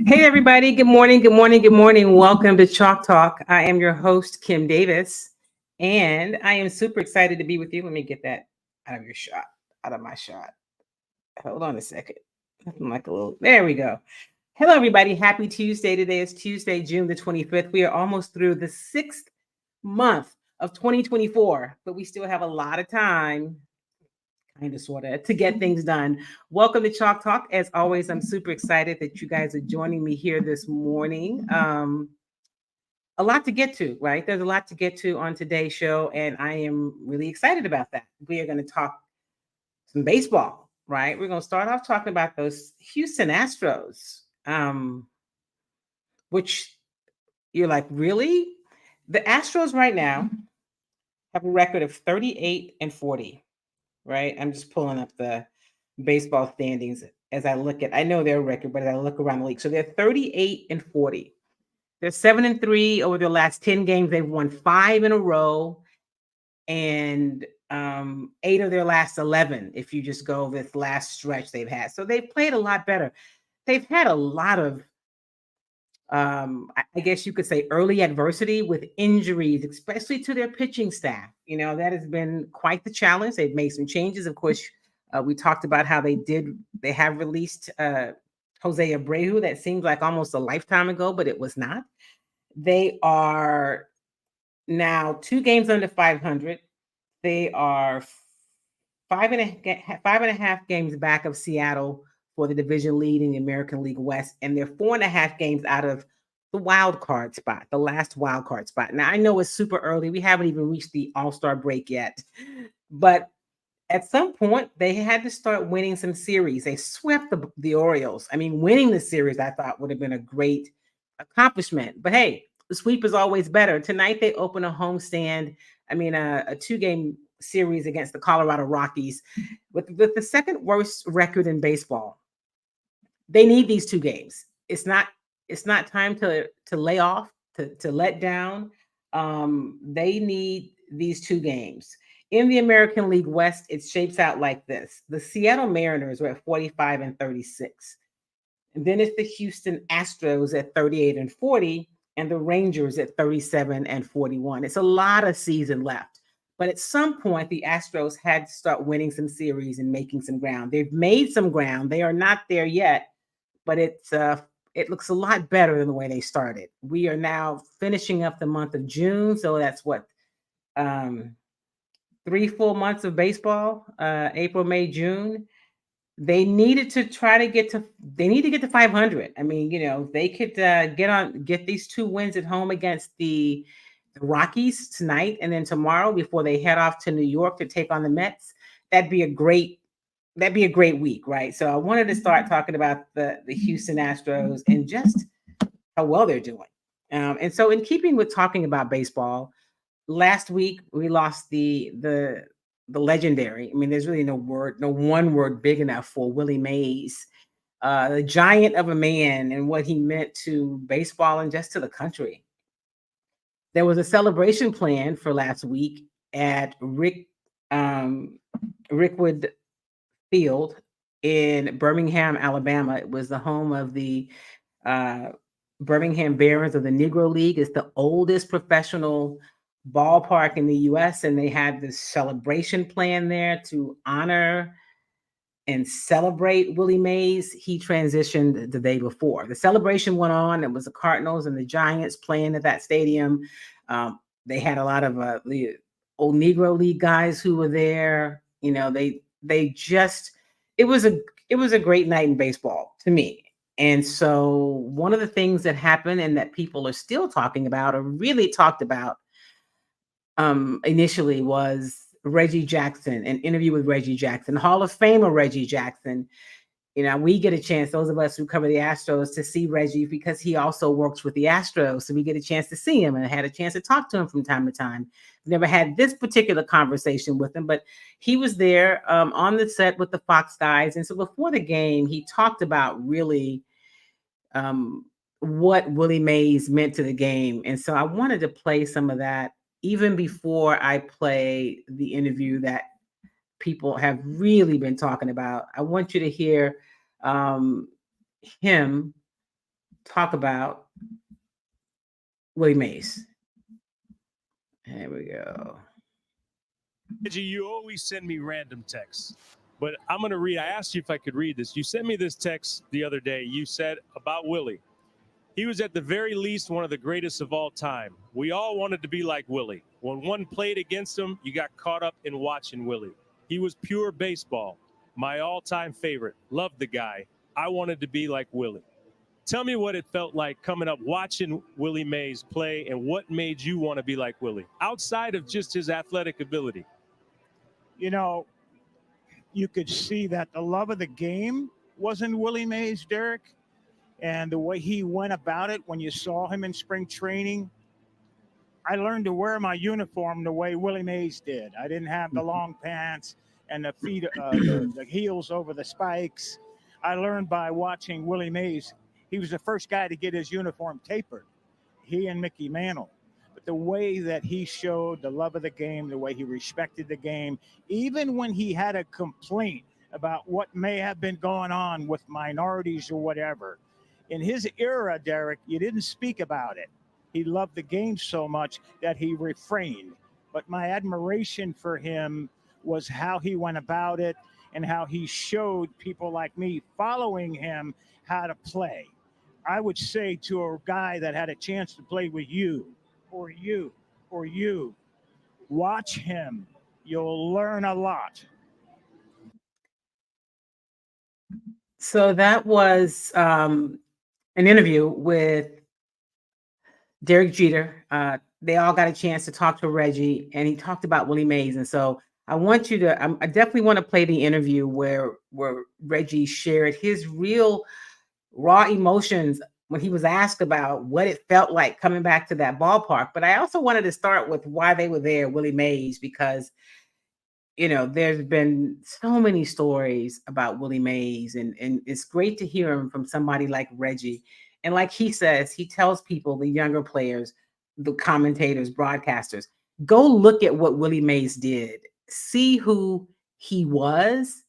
Hey, everybody. Good morning. Good morning. Good morning. Welcome to Chalk Talk. I am your host, Kim Davis, and I am super excited to be with you. Let me get that out of your shot, out of my shot. Hold on a second. Nothing like a little, there we go. Hello, everybody. Happy Tuesday. Today is Tuesday, June the 25th. We are almost through the sixth month of 2024, but we still have a lot of time kind of sort of to get things done. Welcome to Chalk Talk. As always, I'm super excited that you guys are joining me here this morning. A lot to get to, right? There's a lot to get to on today's show, and I am really excited about that. We are going to talk some baseball, right? We're going to start off talking about those Houston Astros, which you're like, really? The Astros right now have a record of 38 and 40, right? I'm just pulling up the baseball standings as I look at, I know their record, but as I look around the league. So they're 38 and 40. They're 7-3 over their last 10 games. They've won 5 in a row and 8 of their last 11, if you just go this last stretch they've had. So they've played a lot better. They've had a lot of, I guess you could say, early adversity with injuries, especially to their pitching staff. You know, that has been quite the challenge. They've made some changes. Of course, we talked about how they have released Jose Abreu. That seemed like almost a lifetime ago, but it was not. They are now 2 games under 500. They are five and a half games back of Seattle for the division lead in the American League West, and they're 4.5 games out of the wild card spot, the last wild card spot. Now I know it's super early; we haven't even reached the All-Star break yet, but at some point they had to start winning some series. They swept the Orioles. I mean, winning the series I thought would have been a great accomplishment. But hey, the sweep is always better. Tonight they open a homestand. I mean, a 2-game series against the Colorado Rockies with the second worst record in baseball. They need these 2 games. It's not time to lay off, to let down. They need these 2 games. In the American League West, it shapes out like this. The Seattle Mariners are at 45 and 36. And then it's the Houston Astros at 38 and 40, and the Rangers at 37 and 41. It's a lot of season left. But at some point, the Astros had to start winning some series and making some ground. They've made some ground. They are not there yet, but it looks a lot better than the way they started. We are now finishing up the month of June, so that's what, 3 full months of baseball, April, May, June. They needed to try to get to they need to get to 500. I mean, if they could get these 2 wins at home against the Rockies tonight and then tomorrow before they head off to New York to take on the Mets, that'd be a great week, right? So I wanted to start talking about the Houston Astros and just how well they're doing. And so, in keeping with talking about baseball, last week we lost the legendary. I mean, there's really no one word big enough for Willie Mays, the giant of a man, and what he meant to baseball and just to the country. There was a celebration planned for last week at Rickwood Field in Birmingham, Alabama. It was the home of the uh, Birmingham Barons of the Negro League. It's the oldest professional ballpark in the U.S., and they had this celebration plan there to honor and celebrate Willie Mays. He transitioned the day before. The celebration went on. It was the Cardinals and the Giants playing at that stadium. They had a lot of the old Negro League guys who were there. They just it was a great night in baseball to me. And so one of the things that happened and that people are still talking about or really talked about initially was Reggie Jackson, an interview with Reggie Jackson, Hall of Famer Reggie Jackson. We get a chance, those of us who cover the Astros, to see Reggie because he also works with the Astros. So we get a chance to see him and had a chance to talk to him from time to time. Never had this particular conversation with him, but he was there on the set with the Fox guys. And so before the game, he talked about really what Willie Mays meant to the game. And so I wanted to play some of that even before I play the interview that people have really been talking about. I want you to hear him talk about Willie Mays. There we go. Reggie, you always send me random texts, but I'm going to read. I asked you if I could read this. You sent me this text the other day. You said about Willie. He was at the very least one of the greatest of all time. We all wanted to be like Willie. When one played against him, you got caught up in watching Willie. He was pure baseball. My all-time favorite. Loved the guy. I wanted to be like Willie. Tell me what it felt like coming up watching Willie Mays play, and what made you want to be like Willie, outside of just his athletic ability. You know, you could see that the love of the game was in Willie Mays, Derek, and the way he went about it when you saw him in spring training. I learned to wear my uniform the way Willie Mays did. I didn't have the long pants and the feet, the heels over the spikes. I learned by watching Willie Mays. He was the first guy to get his uniform tapered, he and Mickey Mantle. But the way that he showed the love of the game, the way he respected the game, even when he had a complaint about what may have been going on with minorities or whatever. In his era, Derek, you didn't speak about it. He loved the game so much that he refrained. But my admiration for him was how he went about it and how he showed people like me following him how to play. I would say to a guy that had a chance to play with you, watch him. You'll learn a lot. So that was an interview with Derek Jeter. They all got a chance to talk to Reggie, and he talked about Willie Mays. And so I want you to, I definitely want to play the interview where Reggie shared his real raw emotions when he was asked about what it felt like coming back to that ballpark. But I also wanted to start with why they were there, Willie Mays, because, you know, there's been so many stories about Willie Mays, and it's great to hear him from somebody like Reggie. And like he says, he tells people, the younger players, the commentators, broadcasters, go look at what Willie Mays did. See who he was,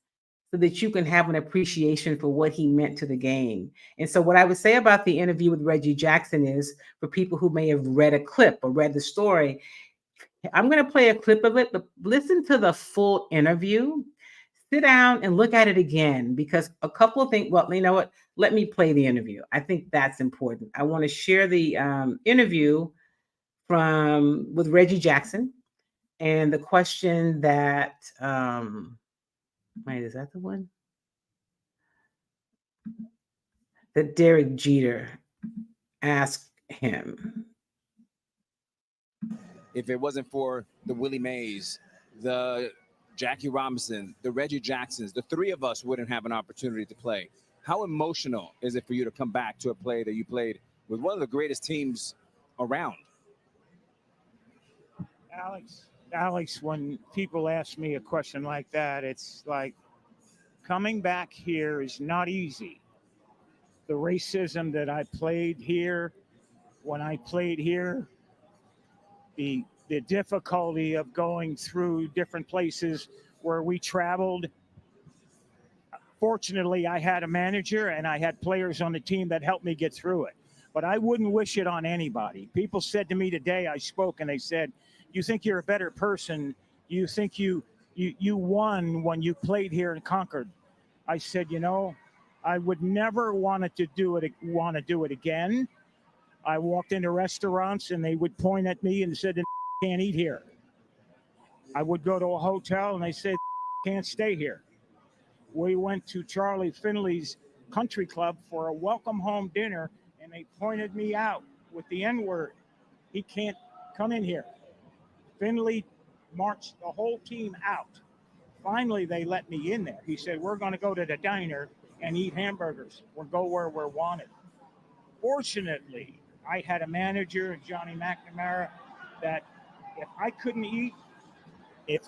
so that you can have an appreciation for what he meant to the game. And so what I would say about the interview with Reggie Jackson is, for people who may have read a clip or read the story, I'm going to play a clip of it, but listen to the full interview. Sit down and look at it again, because a couple of things, well, you know what? Let me play the interview. I think that's important. I want to share the interview with Reggie Jackson, and the question that, wait, is that the one? That Derek Jeter asked him. If it wasn't for the Willie Mays, the Jackie Robinson, the Reggie Jacksons, the three of us wouldn't have an opportunity to play. How emotional is it for you to come back to a play that you played with one of the greatest teams around? Alex, when people ask me a question like that, it's like, coming back here is not easy. The racism that I played here, when I played here, the difficulty of going through different places where we traveled. Fortunately, I had a manager and I had players on the team that helped me get through it. But I wouldn't wish it on anybody. People said to me today, I spoke, and they said, you think you're a better person? You think you won when you played here in Concord? I said, you know, I would never want to do it again. I walked into restaurants and they would point at me and said, can't eat here. I would go to a hotel and they said, can't stay here. We went to Charlie Finley's country club for a welcome home dinner, and they pointed me out with the N-word. He can't come in here. Finley marched the whole team out. Finally, they let me in there. He said, we're going to go to the diner and eat hamburgers. We'll go where we're wanted. Fortunately, I had a manager, Johnny McNamara, that if I couldn't eat in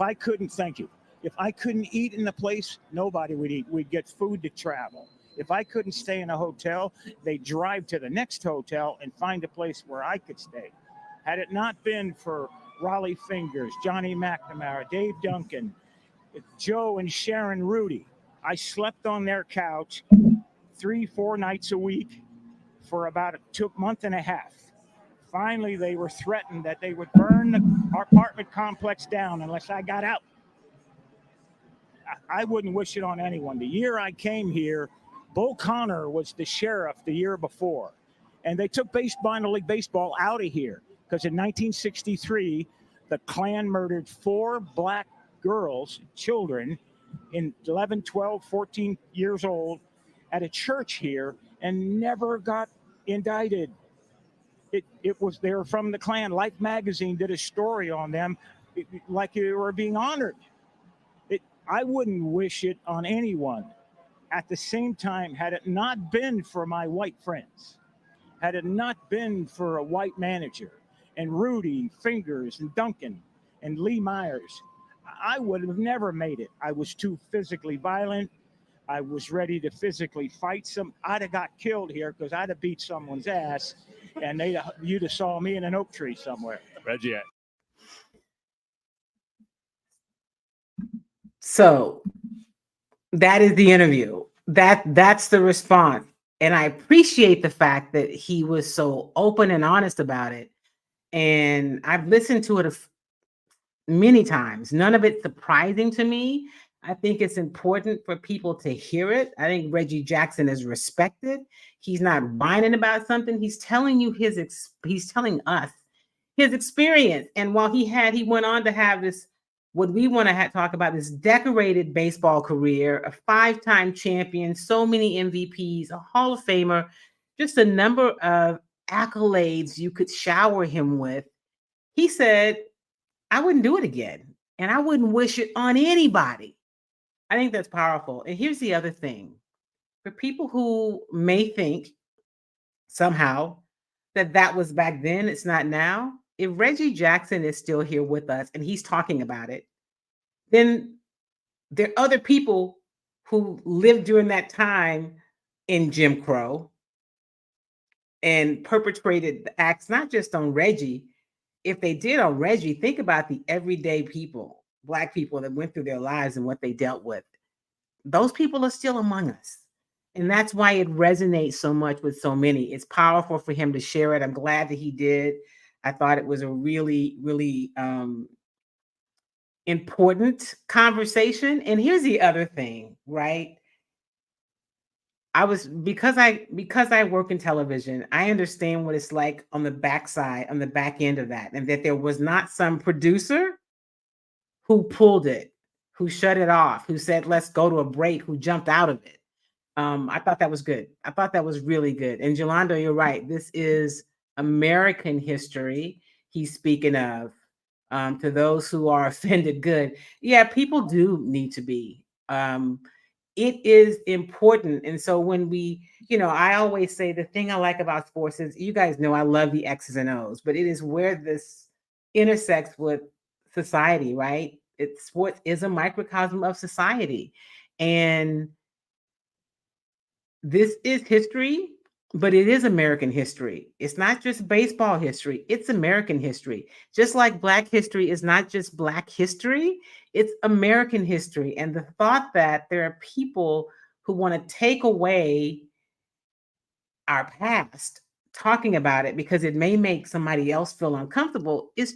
the place, nobody would eat. We'd get food to travel. If I couldn't stay in a hotel, they'd drive to the next hotel and find a place where I could stay. Had it not been for Raleigh Fingers, Johnny McNamara, Dave Duncan, Joe and Sharon Rudy, I slept on their couch 3-4 nights a week, for about a month and a half. Finally, they were threatened that they would burn our apartment complex down unless I got out. I wouldn't wish it on anyone. The year I came here, Bo Connor was the sheriff the year before. And they took minor league baseball out of here because in 1963, the Klan murdered 4 black girls, children, in 11, 12, 14 years old at a church here and never got indicted. It was, they were from the Klan. Life magazine did a story on them like they were being honored. I wouldn't wish it on anyone. At the same time, had it not been for my white friends, had it not been for a white manager and Rudy, Fingers, and Duncan, and Lee Myers, I would have never made it. I was too physically violent. I was ready to physically fight some. I'd have got killed here because I'd have beat someone's ass, and you'd have saw me in an oak tree somewhere. Reggie. So that is the interview. That's the response. And I appreciate the fact that he was so open and honest about it. And I've listened to it many times. None of it surprising to me. I think it's important for people to hear it. I think Reggie Jackson is respected. He's not whining about something. He's telling you he's telling us his experience. And while he went on to have this, what we want to talk about, this decorated baseball career, a 5-time champion, so many MVPs, a Hall of Famer, just a number of accolades you could shower him with. He said, I wouldn't do it again, and I wouldn't wish it on anybody. I think that's powerful. And here's the other thing. For people who may think somehow that was back then, it's not now. If Reggie Jackson is still here with us and he's talking about it, then there are other people who lived during that time in Jim Crow and perpetrated the acts, not just on Reggie. If they did on Reggie, think about the everyday people, Black people that went through their lives and what they dealt with. Those people are still among us. And that's why it resonates so much with so many. It's powerful for him to share it. I'm glad that he did. I thought it was a really, really important conversation. And here's the other thing, right? Because I work in television, I understand what it's like on the backside, on the back end of that, and that there was not some producer who pulled it, who shut it off, who said, let's go to a break, who jumped out of it. I thought that was good. I thought that was really good. And Jolando, you're right. This is American history he's speaking of. To those who are offended, good. Yeah, people do need to be. It is important. And so when I always say the thing I like about sports is, you guys know I love the X's and O's, but it is where this intersects with society, right? Sports is a microcosm of society. And this is history, but it is American history. It's not just baseball history. It's American history. Just like Black history is not just Black history, it's American history. And the thought that there are people who want to take away our past, talking about it because it may make somebody else feel uncomfortable, it's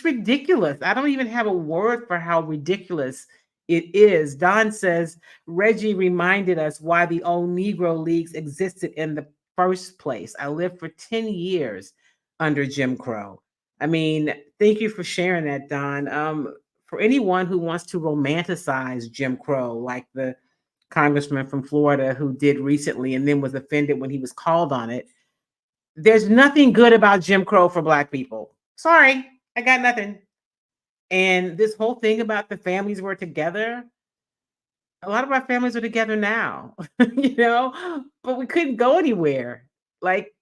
ridiculous. I don't even have a word for how ridiculous it is. Don says, Reggie reminded us why the old Negro Leagues existed in the first place. I lived for 10 years under Jim Crow. I mean, thank you for sharing that, Don. For anyone who wants to romanticize Jim Crow, like the congressman from Florida who did recently and then was offended when he was called on it, there's nothing good about Jim Crow for Black people. Sorry, I got nothing. And this whole thing about the families were together, a lot of our families are together now, but we couldn't go anywhere. Like,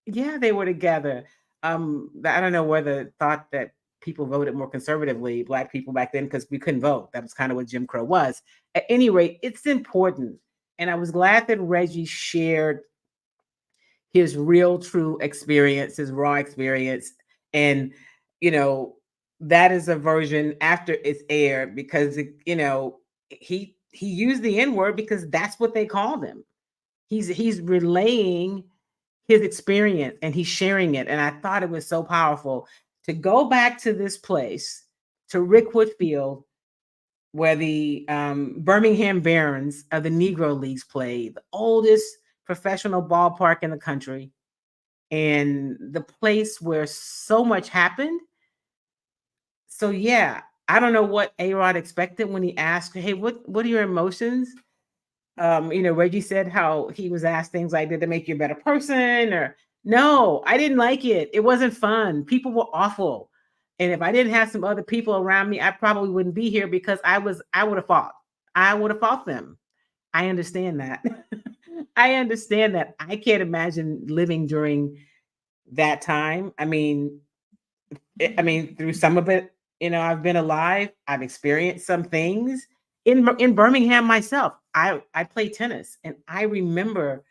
yeah, they were together. I don't know whether thought that people voted more conservatively, Black people back then, because we couldn't vote. That was kind of what Jim Crow was. At any rate, it's important. And I was glad that Reggie shared his real, true experience, his raw experience. And, that is a version after it's aired because, he used the N-word because that's what they called him. he's relaying his experience and he's sharing it. And I thought it was so powerful to go back to this place, to Rickwood Field, where the Birmingham Barons of the Negro Leagues played, the oldest professional ballpark in the country, and the place where so much happened. So yeah, I don't know what A-Rod expected when he asked, "Hey, what are your emotions?" Reggie said how he was asked things like, "Did it make you a better person?" Or no, I didn't like it. It wasn't fun. People were awful. And if I didn't have some other people around me, I probably wouldn't be here because I would have fought. I would have fought them. I understand that. I understand that. I can't imagine living during that time. Through some of it, I've been alive. I've experienced some things in Birmingham myself. I play tennis, and I remember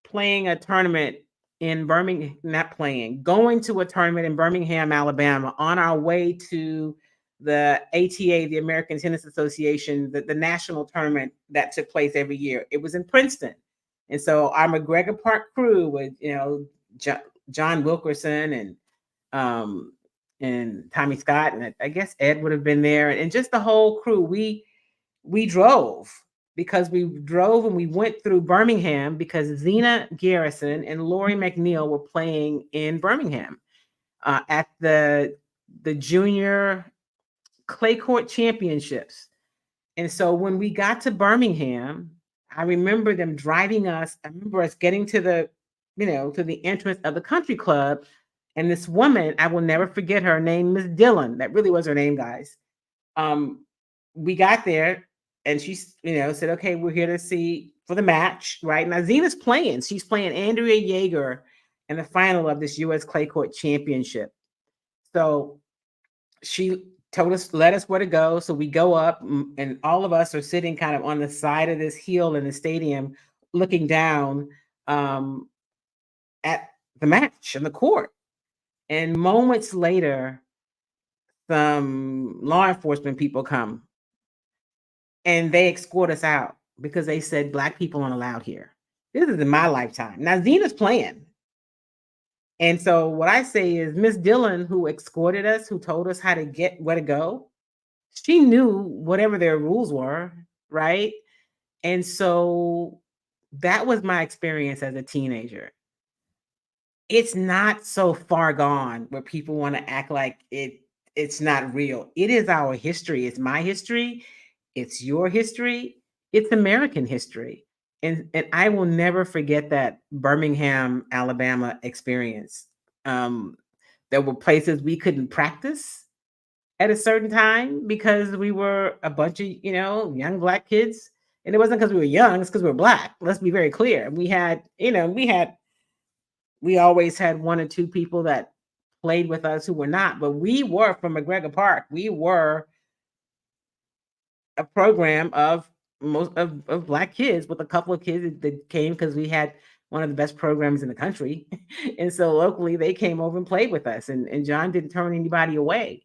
playing a tournament in Birmingham, going to a tournament in Birmingham, Alabama, on our way to the ATA, the American Tennis Association, the national tournament that took place every year. It was in Princeton. And so our McGregor Park crew with, John Wilkerson and Tommy Scott, and I guess Ed would have been there, and just the whole crew. We drove and we went through Birmingham because Zena Garrison and Lori McNeil were playing in Birmingham at the junior clay court championships. And so when we got to Birmingham, I remember them driving us. I remember us getting to the entrance of the country club. And this woman, I will never forget her name, Miss Dillon. That really was her name, guys. We got there and she, said, "Okay, we're here to see for the match." Right now, Zena's playing. She's playing Andrea Jaeger in the final of this U.S. Clay Court Championship. So she led us where to go. So we go up, and all of us are sitting kind of on the side of this hill in the stadium, looking down at the match in the court. And moments later, some law enforcement people come and they escort us out because they said Black people aren't allowed here. This is in my lifetime. Now, Zena's playing. And so what I say is Miss Dillon, who escorted us, who told us how to get where to go, she knew whatever their rules were, right? And so that was my experience as a teenager. It's not so far gone where people want to act like it's not real. It is our history. It's my history. It's your history. It's American history. And I will never forget that Birmingham, Alabama experience. There were places we couldn't practice at a certain time because we were a bunch of, young Black kids. And it wasn't because we were young, it's because we were Black. Let's be very clear. We always had one or two people that played with us who were not, but we were from McGregor Park. We were a program of most of Black kids with a couple of kids that came because we had one of the best programs in the country. And so locally they came over and played with us, and John didn't turn anybody away.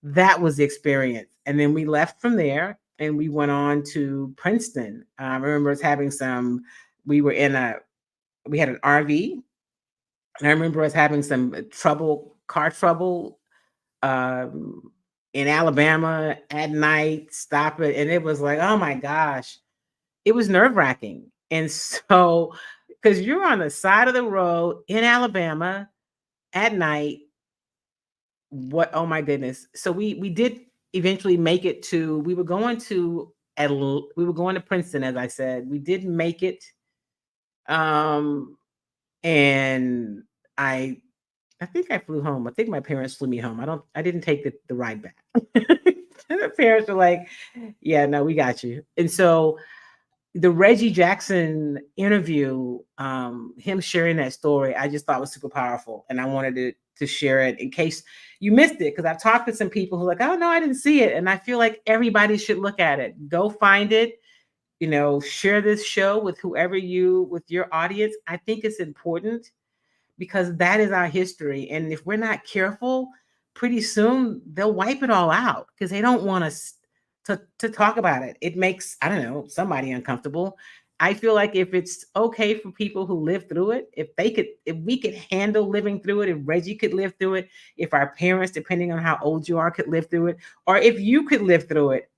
That was the experience. And then we left from there and we went on to Princeton. I remember us having we had an RV. And I remember us having some car trouble in Alabama at night, stop it. And it was like, oh my gosh, it was nerve-wracking. And so, because you're on the side of the road in Alabama at night, oh my goodness. So we did eventually make it we were going to Princeton, as I said. We did make it. And I think I flew home. I think my parents flew me home. I didn't take the ride back. The parents were like, "Yeah, no, we got you." And so the Reggie Jackson interview, him sharing that story, I just thought was super powerful. And I wanted to share it in case you missed it, because I've talked to some people who are like, "Oh no, I didn't see it." And I feel like everybody should look at it. Go find it. Share this show with with your audience. I think it's important because that is our history. And if we're not careful, pretty soon they'll wipe it all out because they don't want us to talk about it. It makes, I don't know, somebody uncomfortable. I feel like if it's okay for people who live through it, if we could handle living through it, if Reggie could live through it, if our parents, depending on how old you are, could live through it, or if you could live through it,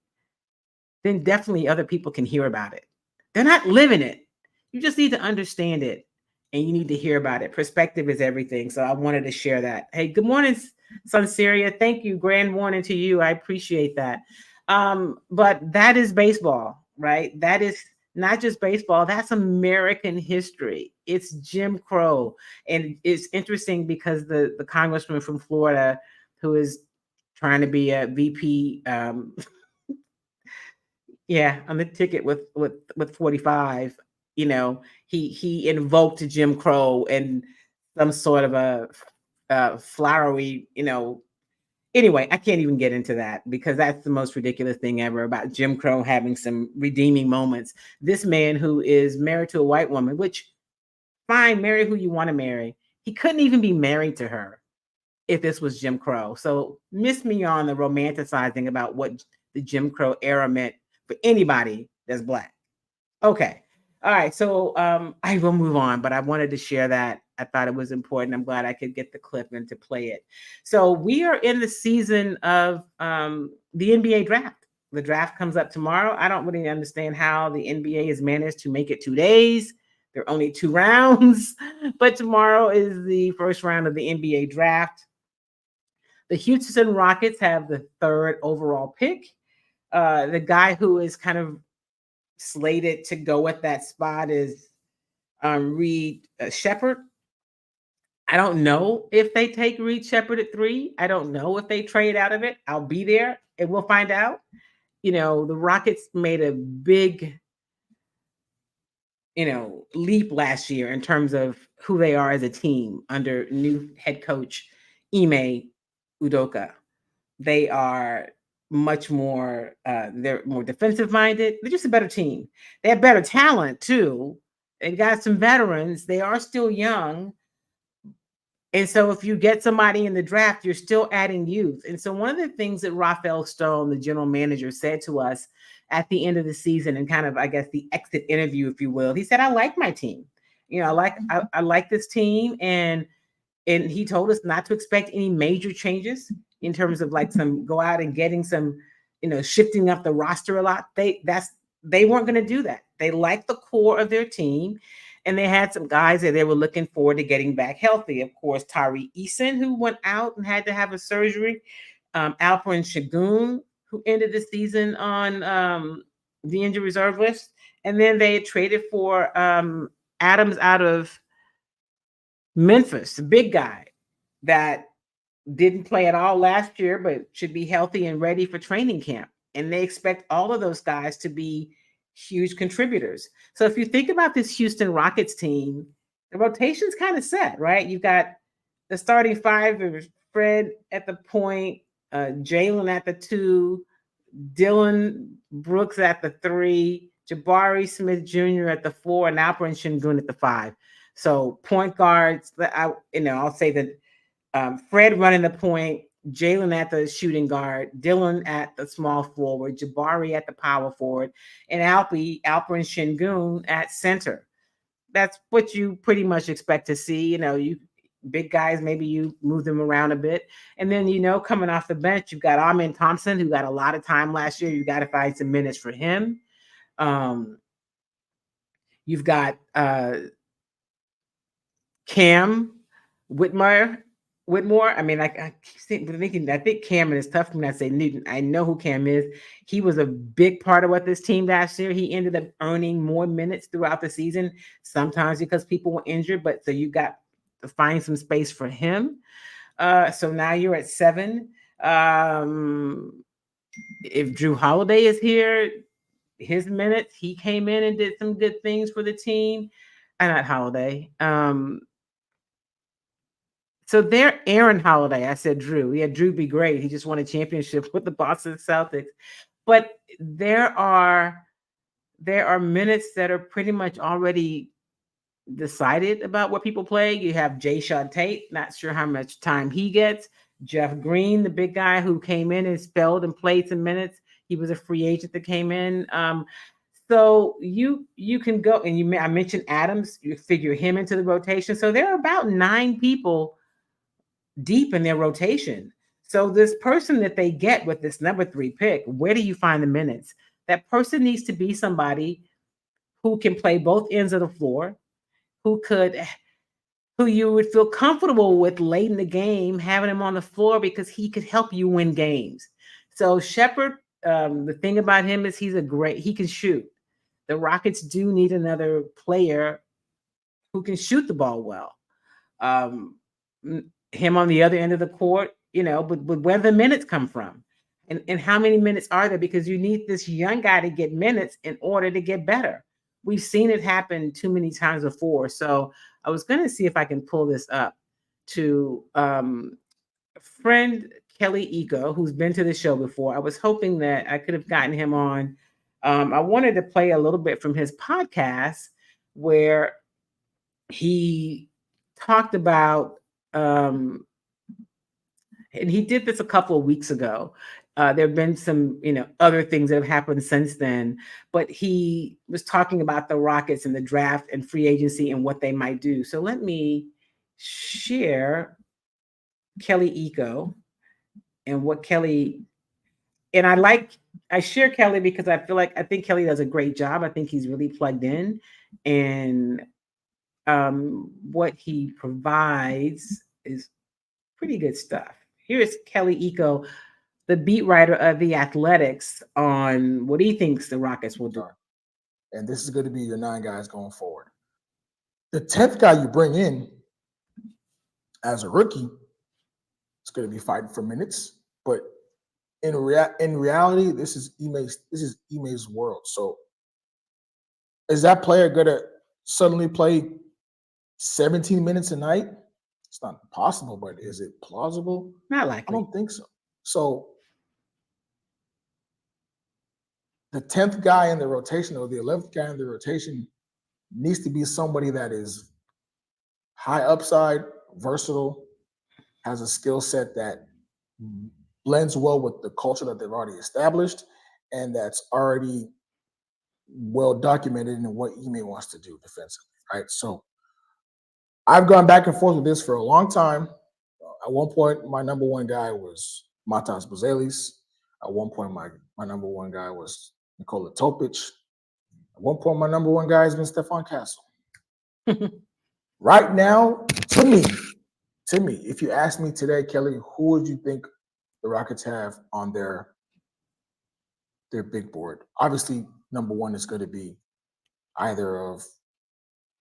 then definitely other people can hear about it. They're not living it. You just need to understand it and you need to hear about it. Perspective is everything. So I wanted to share that. Hey, good morning, Sunseria. Thank you. Grand morning to you. I appreciate that. But that is baseball, right? That is not just baseball. That's American history. It's Jim Crow. And it's interesting because the congressman from Florida who is trying to be a VP, on the ticket with 45, he invoked Jim Crow and some sort of a flowery, anyway, I can't even get into that because that's the most ridiculous thing ever about Jim Crow having some redeeming moments. This man who is married to a white woman, which fine, marry who you want to marry. He couldn't even be married to her if this was Jim Crow. So miss me on the romanticizing about what the Jim Crow era meant for anybody that's Black. Okay. All right. So I will move on, but I wanted to share that. I thought it was important. I'm glad I could get the clip and to play it. So we are in the season of the NBA draft. The draft comes up tomorrow. I don't really understand how the NBA has managed to make it 2 days. There are only 2 rounds, but tomorrow is the first round of the NBA draft. The Houston Rockets have the 3rd overall pick. The guy who is kind of slated to go at that spot is Reed Shepherd. I don't know if they take Reed Shepherd at 3. I don't know if they trade out of it. I'll be there and we'll find out. The Rockets made a big, leap last year in terms of who they are as a team under new head coach Ime Udoka. They are much more, they're more defensive minded. They're just a better team. They have better talent too. They've got some veterans. They are still young. And so if you get somebody in the draft, you're still adding youth. And so one of the things that Rafael Stone, the general manager, said to us at the end of the season and kind of, I guess, the exit interview, if you will, he said, I like my team. I like this team. And he told us not to expect any major changes in terms of like some go out and getting some, shifting up the roster a lot. They weren't going to do that. They liked the core of their team. And they had some guys that they were looking forward to getting back healthy. Of course, Tyree Eason, who went out and had to have a surgery. Alperen Şengün, who ended the season on the injured reserve list. And then they traded for Adams out of Memphis, the big guy that didn't play at all last year, but should be healthy and ready for training camp. And they expect all of those guys to be huge contributors. So if you think about this Houston Rockets team, the rotation's kind of set, right? You've got the starting 5 of Fred at the point, Jalen at the 2, Dylan Brooks at the 3, Jabari Smith Jr. at the 4, and Alperen Şengün at the 5. So point guards, I'll say that Fred running the point, Jalen at the shooting guard, Dylan at the small forward, Jabari at the power forward, and Alperen Şengün at center. That's what you pretty much expect to see. You big guys, maybe you move them around a bit. And then, coming off the bench, you've got Amen Thompson, who got a lot of time last year. You got to find some minutes for him. You've got Cam Whitmore. I mean, I keep thinking, I think Cam, and it's tough for me to say Newton. I know who Cam is. He was a big part of what this team last year. He ended up earning more minutes throughout the season, sometimes because people were injured, but so you got to find some space for him. So now you're at 7. If Drew Holiday is here, his minutes, he came in and did some good things for the team. Not Holiday. So they're Aaron Holiday. I said Drew. Yeah, Drew be great. He just won a championship with the Boston Celtics. But there are minutes that are pretty much already decided about what people play. You have Jayshawn Tate, not sure how much time he gets. Jeff Green, the big guy who came in and spelled and played some minutes. He was a free agent that came in. So you can go and I mentioned Adams. You figure him into the rotation. So there are about 9 people deep in their rotation. So this person that they get with this number 3 pick, where do you find the minutes? That person needs to be somebody who can play both ends of the floor, who could who you would feel comfortable with late in the game, having him on the floor because he could help you win games. So Shepard, the thing about him is he can shoot. The Rockets do need another player who can shoot the ball well. Um, him on the other end of the court, but where the minutes come from, and how many minutes are there? Because you need this young guy to get minutes in order to get better. We've seen it happen too many times before. So I was going to see if I can pull this up to friend Kelly Eco, who's been to the show before. I was hoping that I could have gotten him on. I wanted to play a little bit from his podcast where he talked about, and he did this a couple of weeks ago. There have been some, other things that have happened since then, but he was talking about the Rockets and the draft and free agency and what they might do. So let me share Kelly Eco and what Kelly, and I share Kelly because I think Kelly does a great job. I think he's really plugged in, and what he provides is pretty good stuff. Here is Kelly Eco, the beat writer of The Athletics, on what he thinks the Rockets will do. And this is going to be your 9 guys going forward. The 10th guy you bring in as a rookie is going to be fighting for minutes. But in reality, this is Ime's world. So is that player going to suddenly play 17 minutes a night? It's not possible, but is it plausible? Not likely. I don't think so. So the 10th guy in the rotation or the 11th guy in the rotation needs to be somebody that is high upside, versatile, has a skill set that blends well with the culture that they've already established, and that's already well documented in what Ime wants to do defensively, right? So I've gone back and forth with this for a long time. At one point, my number 1 guy was Matas Buzelis. At one point, my number 1 guy was Nikola Topic. At one point, my number 1 guy has been Stefan Castle. Right now, to me, if you ask me today, Kelly, who would you think the Rockets have on their big board? Obviously, number 1 is going to be either of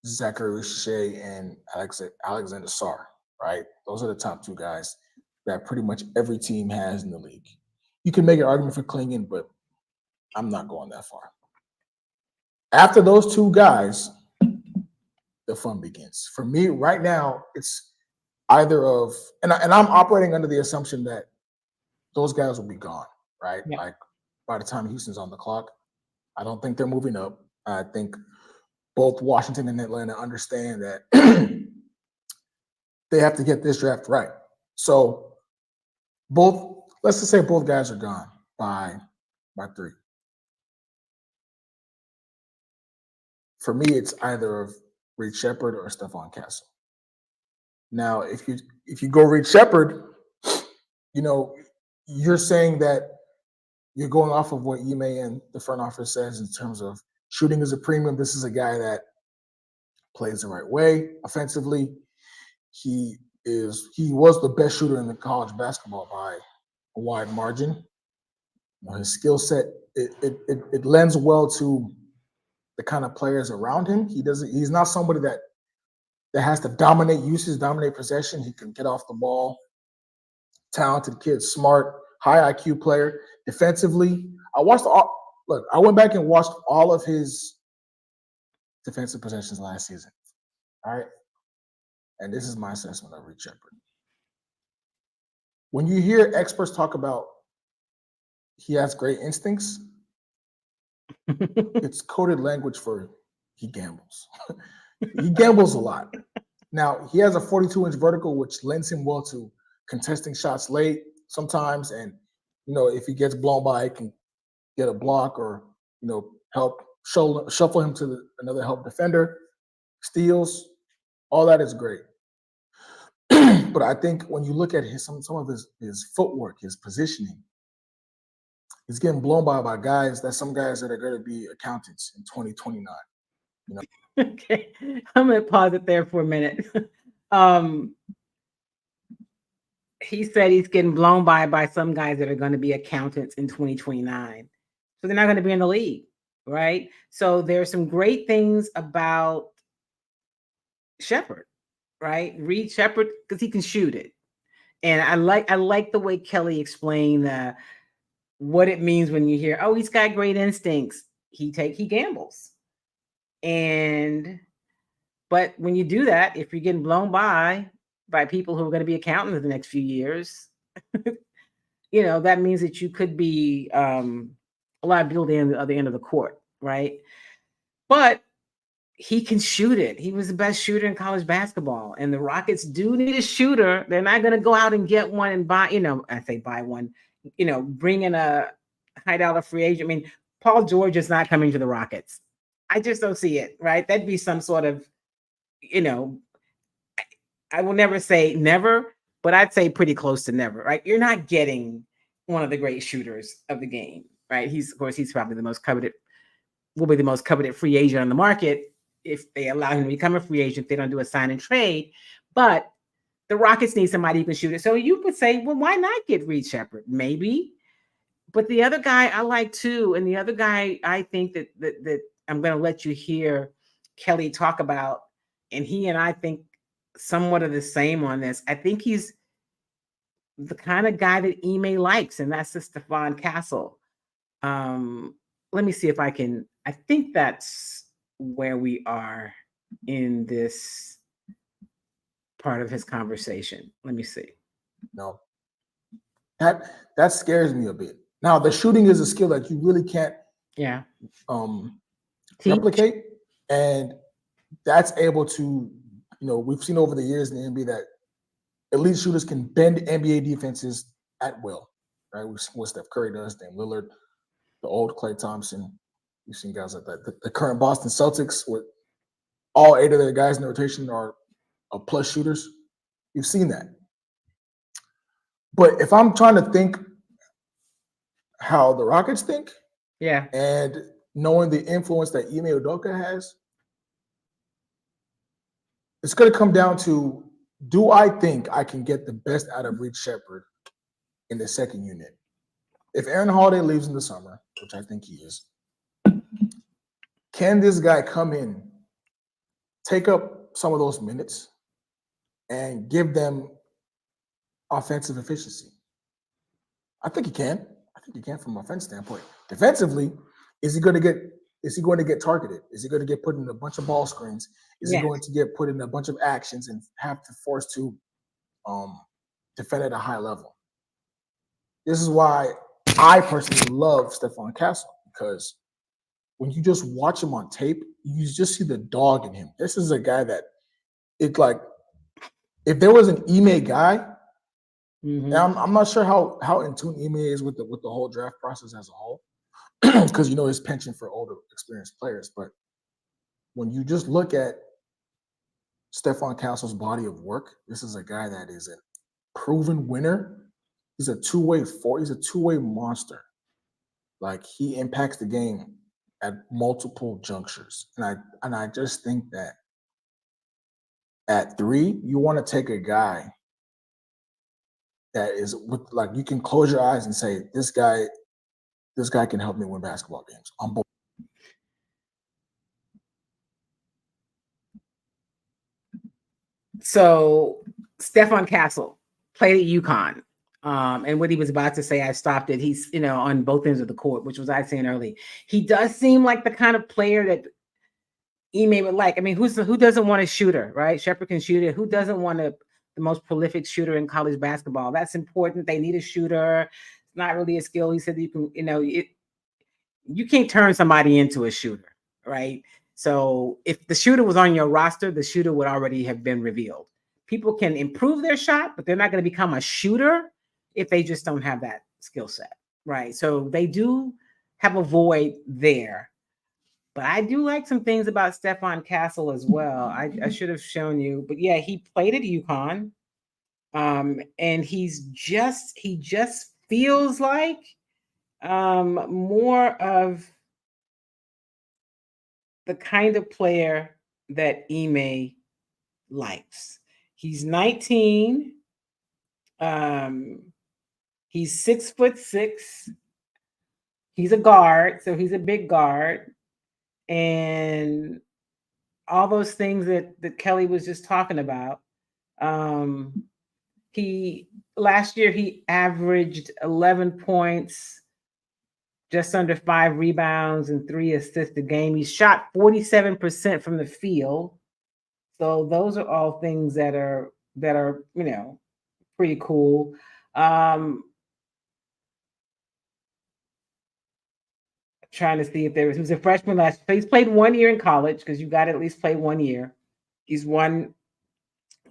Zachary Richey and Alexander Sarr, right? Those are the top 2 guys that pretty much every team has in the league. You can make an argument for Klingon, but I'm not going that far. After those 2 guys, the fun begins. For me, right now, it's either of, and I'm operating under the assumption that those guys will be gone, right? Yeah. Like by the time Houston's on the clock, I don't think they're moving up. I think both Washington and Atlanta understand that they have to get this draft right. So let's just say both guys are gone by 3. For me, it's either of Reed Shepard or Stephon Castle. Now, if you go Reed Shepard, you're saying that you're going off of what Ime and the front office says in terms of shooting as a premium. This is a guy that plays the right way offensively. He was the best shooter in the college basketball by a wide margin. His skill set it lends well to the kind of players around him. He's not somebody that has to dominate usage, dominate possession. He can get off the ball. Talented kid, smart, high IQ player. Defensively, I went back and watched all of his defensive possessions last season. All right. And this is my assessment of Reed Shepard. When you hear experts talk about he has great instincts, it's coded language for he gambles. He gambles a lot. Now, he has a 42-inch vertical, which lends him well to contesting shots late sometimes. And, if he gets blown by, he can get a block or, help shuffle him to another help defender, steals, all that is great. But I think when you look at some of his footwork, his positioning, he's getting blown by guys. That's some guys that are going to be accountants in 2029. You know? Okay, I'm gonna pause it there for a minute. He said he's getting blown by some guys that are going to be accountants in 2029. So they're not going to be in the league, right? So there's some great things about Shepard, right? Reed Shepard, because he can shoot it. And I like the way Kelly explained what it means when you hear, oh, he's got great instincts. He gambles. But when you do that, if you're getting blown by people who are going to be accountants in the next few years, that means that you could be a liability on the other end of the court, right? But he can shoot it. He was the best shooter in college basketball. And the Rockets do need a shooter. They're not going to go out and get one and buy, I say buy one, bring in a high-dollar free agent. I mean, Paul George is not coming to the Rockets. I just don't see it, right? That'd be some sort of, I will never say never, but I'd say pretty close to never, right? You're not getting one of the great shooters of the game, right? He's probably will be the most coveted free agent on the market if they allow him to become a free agent, if they don't do a sign and trade. But the Rockets need somebody who can shoot it. So you would say, well, why not get Reed Shepard? Maybe. But the other guy I like too, and the other guy I think that I'm going to let you hear Kelly talk about, and he and I think somewhat of the same on this. I think he's the kind of guy that Ime likes, and that's the Stephon Castle. Let me see if I think that's where we are in this part of his conversation. Let me see. No, that scares me a bit. Now, the shooting is a skill that you really can't replicate, and that's able to, we've seen over the years in the NBA that elite shooters can bend NBA defenses at will, right? We've seen what Steph Curry does, Dame Lillard, the old Klay Thompson. We've seen guys like that. The current Boston Celtics, with all 8 of their guys in the rotation are plus shooters. You've seen that. But if I'm trying to think how the Rockets think, and knowing the influence that Ime Udoka has, it's going to come down to, do I think I can get the best out of Reed Shepard in the second unit? If Aaron Holiday leaves in the summer, which I think he is, can this guy come in, take up some of those minutes, and give them offensive efficiency? I think he can. I think he can from an offense standpoint. Defensively, is he going to get targeted? Is he going to get put in a bunch of ball screens? Is he going to get put in a bunch of actions and have to force to defend at a high level? This is why I personally love Stephon Castle, because when you just watch him on tape, you just see the dog in him. This is a guy that it's like, if there was an Ime guy, and I'm not sure how in tune Ime is with the whole draft process as a whole, because his penchant for older, experienced players. But when you just look at Stephon Castle's body of work, this is a guy that is a proven winner. He's a two-way He's a two-way monster. Like, he impacts the game at multiple junctures, and I just think that at 3, you want to take a guy that is you can close your eyes and say, this guy can help me win basketball games on both. So Stephon Castle played at UConn. And what he was about to say, I stopped it. He's, on both ends of the court, which was I saying early. He does seem like the kind of player that Ime would like. I mean, who doesn't want a shooter, right? Shepard can shoot it. Who doesn't want the most prolific shooter in college basketball? That's important. They need a shooter. It's not really a skill. He said you can, you can't turn somebody into a shooter, right? So if the shooter was on your roster, the shooter would already have been revealed. People can improve their shot, but they're not going to become a shooter if they just don't have that skill set, right? So they do have a void there. But I do like some things about Stephon Castle as well. I should have shown you, but yeah, he played at UConn, and he just feels like more of the kind of player that Ime likes. He's 19. He's 6'6". He's a guard, so he's a big guard. And all those things that Kelly was just talking about. He last year he averaged 11 points, just under 5 rebounds and 3 assists a game. He shot 47% from the field. So those are all things that are pretty cool. Trying to see if he was a freshman last year. He's played 1 year in college because you got to at least play 1 year. He's on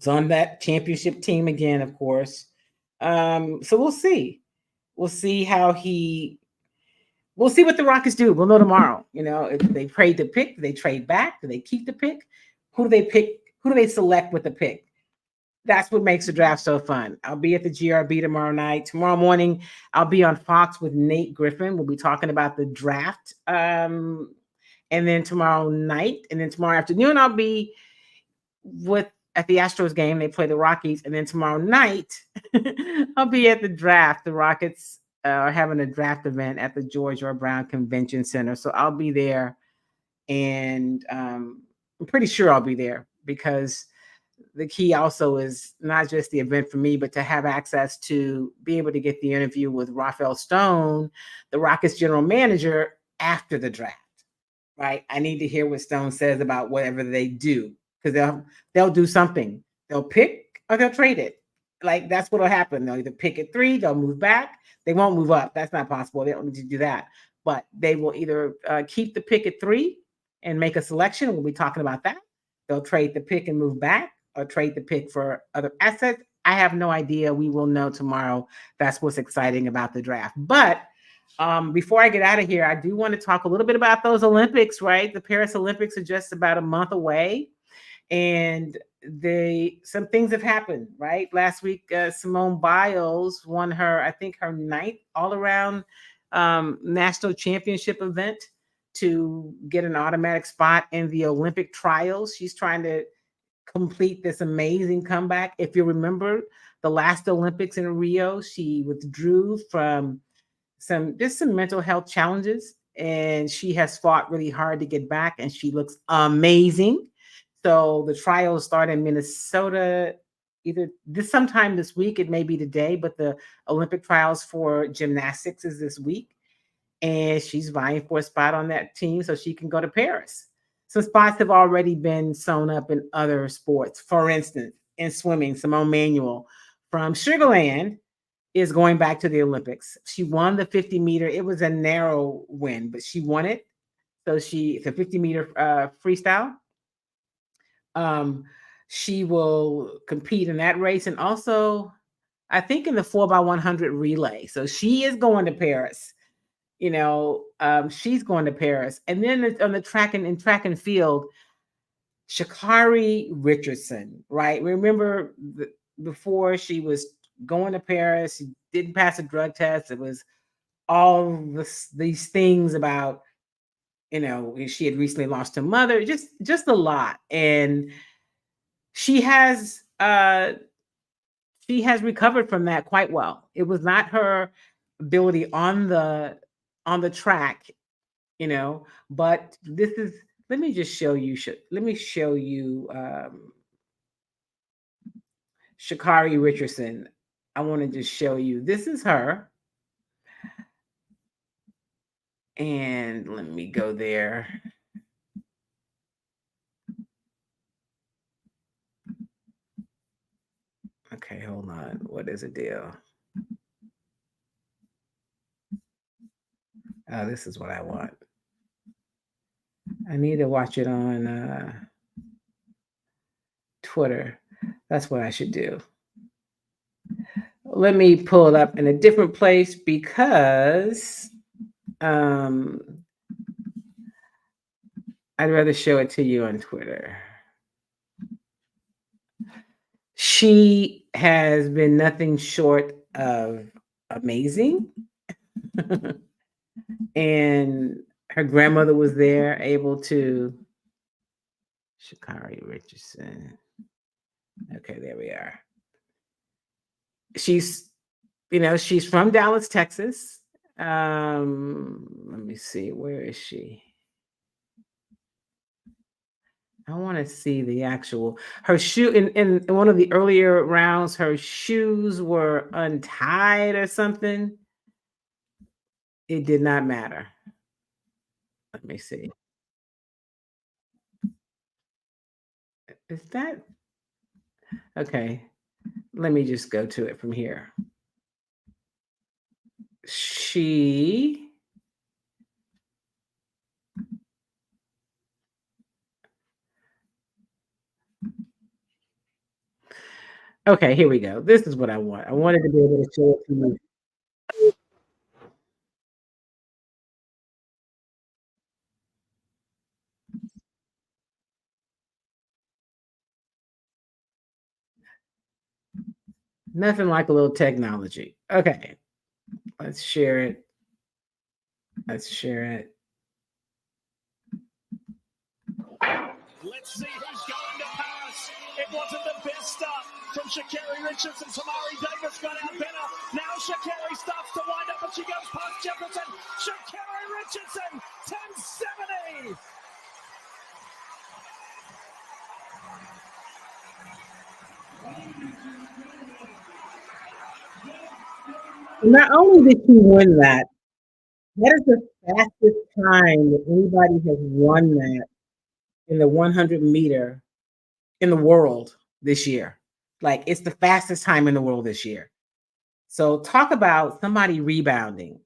that championship team again, of course. So we'll see. We'll see we'll see what the Rockets do. We'll know tomorrow. If they trade the pick, do they trade back? Do they keep the pick? Who do they pick? Who do they select with the pick? That's what makes the draft so fun. I'll be at the GRB tomorrow night. Tomorrow morning, I'll be on Fox with Nate Griffin. We'll be talking about the draft. And then tomorrow night, and then tomorrow afternoon, I'll be at the Astros game. They play the Rockies. And then tomorrow night, I'll be at the draft. The Rockets are having a draft event at the George R. Brown Convention Center. So I'll be there. And I'm pretty sure I'll be there because the key also is not just the event for me, but to have access to be able to get the interview with Rafael Stone, the Rockets general manager, after the draft, right? I need to hear what Stone says about whatever they do, because they'll do something. They'll pick or they'll trade it. Like, that's what'll happen. They'll either pick at 3, they'll move back. They won't move up. That's not possible. They don't need to do that. But they will either keep the pick at 3 and make a selection. We'll be talking about that. They'll trade the pick and move back, or trade the pick for other assets. I have no idea. We will know tomorrow. That's what's exciting about the draft. But before I get out of here, I do want to talk a little bit about those Olympics, right? The Paris Olympics are just about a month away. And some things have happened, right? Last week, Simone Biles won her 9th all-around national championship event to get an automatic spot in the Olympic trials. She's trying to complete this amazing comeback. If you remember the last Olympics in Rio, she withdrew from some mental health challenges, and she has fought really hard to get back, and she looks amazing. So the trials start in Minnesota either sometime this week. It may be today, but the Olympic trials for gymnastics is this week, and she's vying for a spot on that team so she can go to Paris. Some spots have already been sewn up in other sports. For instance, in swimming, Simone Manuel from Sugar Land is going back to the Olympics. She won the 50-meter. It was a narrow win, but she won it. So it's a 50-meter freestyle. She will compete in that race, and also, I think, in the 4x100 relay. So she is going to Paris. She's going to Paris. And then on the track and field, Sha'Carri Richardson, right? Remember before she was going to Paris, she didn't pass a drug test. It was all these things about, she had recently lost her mother, just a lot. And she has recovered from that quite well. It was not her ability on the track, but let me show you Sha'Carri Richardson. I want to just show you, this is her. And let me go there. Okay, hold on. What is the deal? Oh, this is what I want. I need to watch it on Twitter. That's what I should do. Let me pull it up in a different place because I'd rather show it to you on Twitter. She has been nothing short of amazing. And her grandmother was there, able to. Sha'Carri Richardson. Okay, there we are. She's from Dallas, Texas. Let me see, where is she? I want to see the actual her shoe in one of the earlier rounds. Her shoes were untied or something. It did not matter. Let me see. Is that okay? Let me just go to it from here. She Okay, here we go. This is what I want. I wanted to be able to show it to you. Nothing like a little technology. Okay, let's share it. Let's share it. Let's see who's going to Paris. It wasn't the best start from Sha'Carri Richardson. Tamari Davis got out better. Now Sha'Carri starts to wind up, but she goes past Jefferson. Sha'Carri Richardson, 1070. Not only did she win that is the fastest time that anybody has won that in the 100 meter in the world this year. Like, it's the fastest time in the world this year. So talk about somebody rebounding.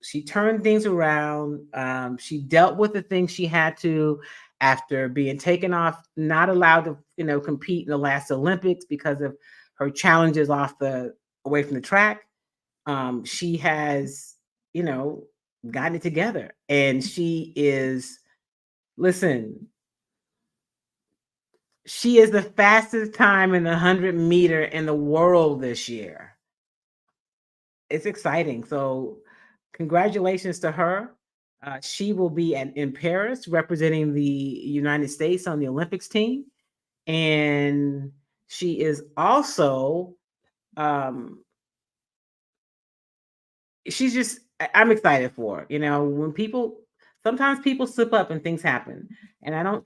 She turned things around. She dealt with the things she had to after being taken off, not allowed to, compete in the last Olympics because of her challenges away from the track. She has, gotten it together, and she is, listen, she is the fastest time in the 100 meter in the world this year. It's exciting. So congratulations to her. She will be in Paris representing the United States on the Olympics team. And she is also, I'm excited for her. When sometimes people slip up and things happen. And I don't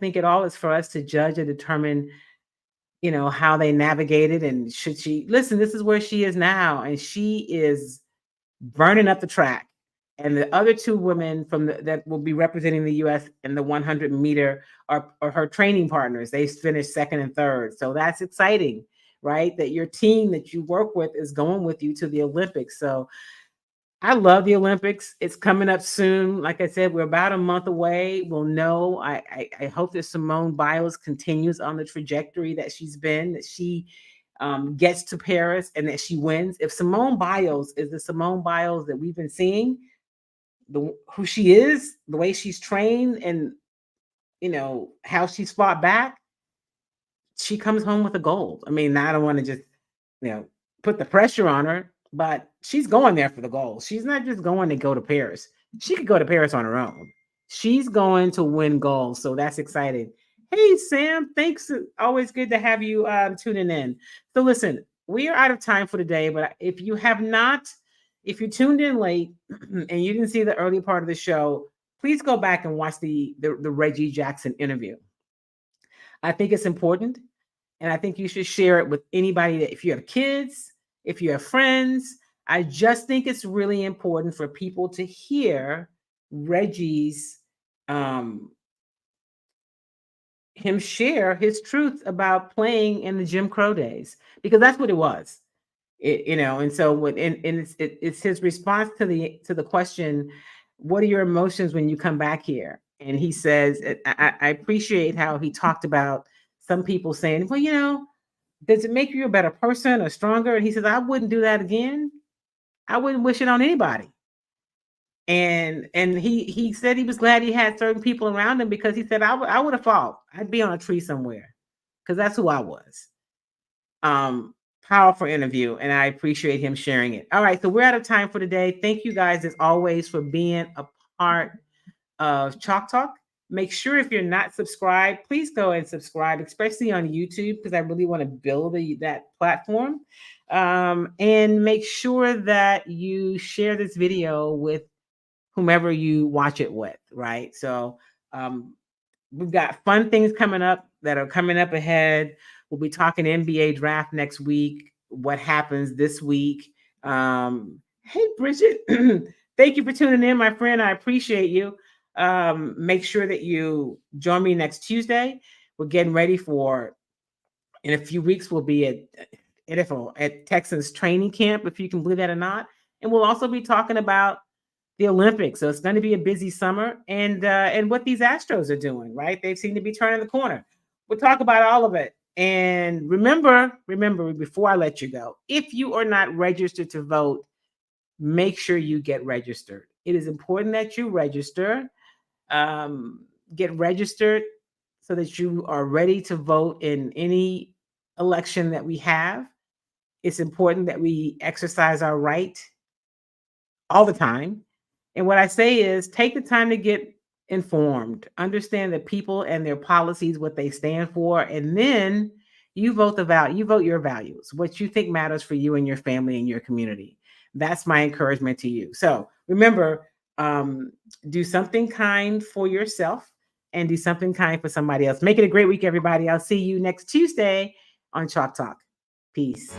think at all it's for us to judge or determine, how they navigated, and should she listen. This is where she is now, and she is burning up the track. And the other two women that will be representing the U.S. in the 100 meter are her training partners. They finished second and third, so that's exciting, right? That your team that you work with is going with you to the Olympics. So I love the Olympics. It's coming up soon. Like I said, we're about a month away. We'll know. I hope that Simone Biles continues on the trajectory that she's been, that she gets to Paris and that she wins. If Simone Biles is the Simone Biles that we've been seeing, who she is, the way she's trained, and how she's fought back, she comes home with a gold. I mean, I don't want to just put the pressure on her, but she's going there for the gold. She's not just going to go to Paris. She could go to Paris on her own. She's going to win gold. So that's exciting. Hey, Sam, thanks. Always good to have you tuning in. So listen, we are out of time for today, but if you tuned in late and you didn't see the early part of the show, please go back and watch the Reggie Jackson interview. I think it's important, and I think you should share it with anybody if you have kids, if you have friends. I just think it's really important for people to hear Reggie's him share his truth about playing in the Jim Crow days, because that's what it was. And so it's his response to the question, what are your emotions when you come back here? And he says, I appreciate how he talked about some people saying, well, does it make you a better person or stronger? And he says, I wouldn't do that again. I wouldn't wish it on anybody. And he said he was glad he had certain people around him, because he said, I would have fought. I'd be on a tree somewhere, because that's who I was. Powerful interview, and I appreciate him sharing it. All right, so we're out of time for today. Thank you guys, as always, for being a part of Chalk Talk. Make sure, if you're not subscribed, please go and subscribe, especially on YouTube, because I really want to build that platform. And make sure that you share this video with whomever you watch it with, right? So we've got fun things coming up that are coming up ahead. We'll be talking NBA draft next week, what happens this week. Hey, Bridget, thank you for tuning in, my friend. I appreciate you. Make sure that you join me next Tuesday. We're getting ready for, in a few weeks, we'll be at Texans training camp, if you can believe that or not. And we'll also be talking about the Olympics. So it's going to be a busy summer, and what these Astros are doing, right? They seem to be turning the corner. We'll talk about all of it. And remember, before I let you go, if you are not registered to vote, make sure you get registered. It is important that you register. Get registered so that you are ready to vote in any election that we have. It's important that we exercise our right all the time. And what I say is, take the time to get informed, understand the people and their policies, what they stand for, and then you vote you vote your values, what you think matters for you and your family and your community. That's my encouragement to you. So remember, do something kind for yourself and do something kind for somebody else. Make it a great week, everybody. I'll see you next Tuesday on Chalk Talk. Peace.